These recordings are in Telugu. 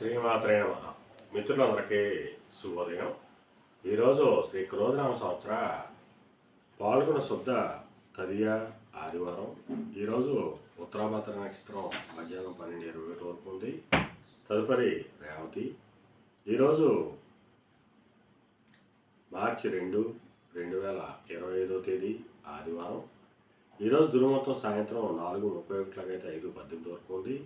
శ్రీమాత్రే నమః. మిత్రులందరికీ శుభోదయం. ఈరోజు శ్రీ క్రోధనామ సంవత్సర పాల్గొన శుద్ధ తదియ ఆదివారం. ఈరోజు ఉత్తరాభాద్ర నక్షత్రం మధ్యాహ్నం 12:27 వరకు ఉంది. తదుపరి రేవతి. ఈరోజు మార్చి 2, 2025 తేదీ ఆదివారం. ఈరోజు దుర్ముహూర్తం సాయంత్రం 4:31 5:18 వరకు ఉంది.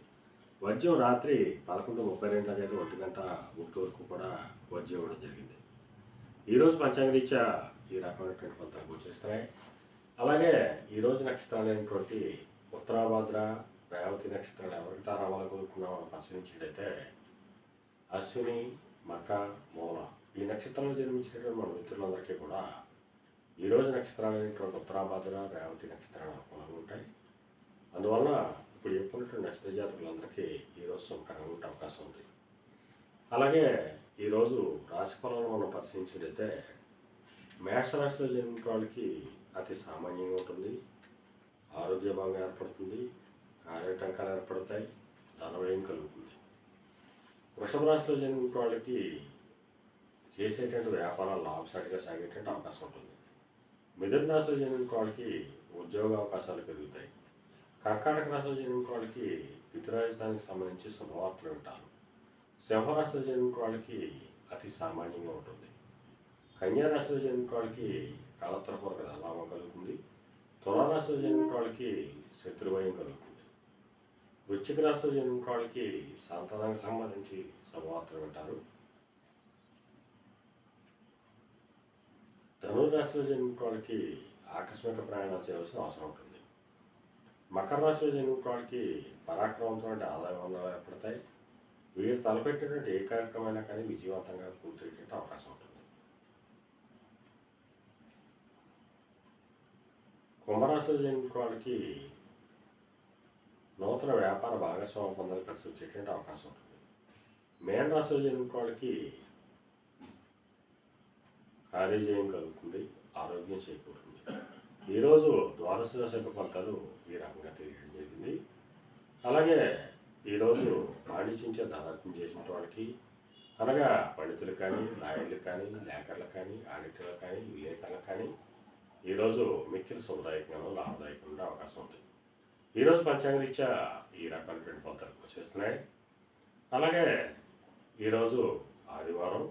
వజ్యం రాత్రి 11:32 1:01 వరకు కూడా వజ్యం ఇవ్వడం జరిగింది. ఈరోజు పంచాంగరీత్యా ఈ రకమైనటువంటి ఫలితాలు గోచరిస్తున్నాయి. అలాగే ఈరోజు నక్షత్రాలు అయినటువంటి ఉత్తరాభాద్ర, రేవతి నక్షత్రాలు ఎవరికి తారావాలనుకుంటున్నామని పరిశీలించినట్లయితే అశ్విని, మక, మూల ఈ నక్షత్రంలో జన్మించినటువంటి మన మిత్రులందరికీ కూడా ఈరోజు నక్షత్రాలు అయినటువంటి ఉత్తరాభాద్ర, రేవతి నక్షత్రాలు అనుకూలంగా ఉంటాయి. అందువలన ఇప్పుడు చెప్పుకున్నటువంటి నక్షత్ర జాతకులందరికీ ఈరోజు శుభకరంగా ఉండే అవకాశం ఉంది. అలాగే ఈరోజు రాశి ఫలాలను మనం పరిశీలించినట్లయితే మేషరాశిలో జన్మించిన వాళ్ళకి అతి సామాన్యంగా ఉంటుంది. ఆరోగ్య భంగం ఏర్పడుతుంది, కార్యటంకాలు ఏర్పడతాయి, ధనవ్యయం కలుగుతుంది. వృషభ రాశిలో జన్మించిన వాళ్ళకి చేసేటువంటి వ్యాపారాలు లాభసాటిగా సాగేటువంటి అవకాశం ఉంటుంది. మిథున రాశిలో జన్మించిన వాళ్ళకి ఉద్యోగ అవకాశాలు పెరుగుతాయి. కర్కాటక రాశిలో జన్మించిన వాళ్ళకి పితృరాజధానికి సంబంధించి శుభవార్తలు వింటారు. సింహరాశిలో జన్మించిన వాళ్ళకి అతి సామాన్యంగా ఉంటుంది. కన్యా రాశిలో జన్మించిన వాళ్ళకి కళత్రపూర్వక ధనలాభం కలుగుతుంది. తులారాశిలో జన్మించిన వాళ్ళకి శత్రుభయం కలుగుతుంది. వృశ్చిక రాశిలో జన్మించిన వాళ్ళకి సంతానానికి సంబంధించి శుభవార్తలు వింటారు. ధనురాశిలో జన్మించిన వాళ్ళకి ఆకస్మిక ప్రయాణాలు చేయవలసిన అవసరం ఉంటుంది. మకర రాశిలో జన్మించిన వాళ్ళకి పరాక్రమంతో ఆదాయ వనరులు ఏర్పడతాయి. వీరు తలపెట్టినటువంటి ఏ కార్యక్రమమైనా కానీ విజయవంతంగా పూర్తయ్యే అవకాశం ఉంటుంది. కుంభరాశిలో జన్మించిన వాళ్ళకి నూతన వ్యాపార భాగస్వామ్య పొందాలు కలిసి వచ్చేటువంటి అవకాశం ఉంటుంది. మేన రాశిలో జన్మించిన వాళ్ళకి కార్యజయం కలుగుతుంది, ఆరోగ్యం చేకూరుతుంది. ఈరోజు ద్వాదశ దశక ఫలితాలు ఈ రకంగా తెలియడం జరిగింది. అలాగే ఈరోజు పాండిత్యంచే ధనార్జన చేసిన వాళ్ళకి అనగా పండితులు కానీ, లాయర్లు కానీ, లేఖర్లు కానీ, ఆడిటర్లు కానీ, విలేకరులు కానీ ఈరోజు మిక్కిలి శుభదాయకంగా లాభదాయకంగా అవకాశం ఉంది. ఈరోజు పంచాంగరీత్యా ఈ రకమైనటువంటి ఫలితాలు వచ్చేస్తున్నాయి. అలాగే ఈరోజు ఆదివారం.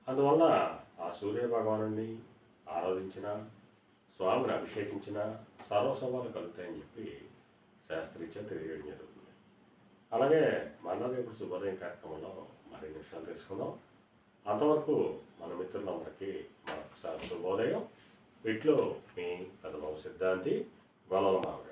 అందువల్ల ఆ సూర్య భగవాను ఆరాధించిన, స్వామిని అభిషేకించిన సర్వశుభాలు కలుగుతాయని చెప్పి శాస్త్రీత్యా తెలియజేయడం జరుగుతుంది. అలాగే మన రేపు శుభోదయం కార్యక్రమంలో మరిన్ని విషయాలు తెలుసుకుందాం. అంతవరకు మన మిత్రులందరికీ మరొకసారి శుభోదయం. వీటిలో మీ పెద్దబాబు సిద్ధాంతి గొల్లల మామిడి.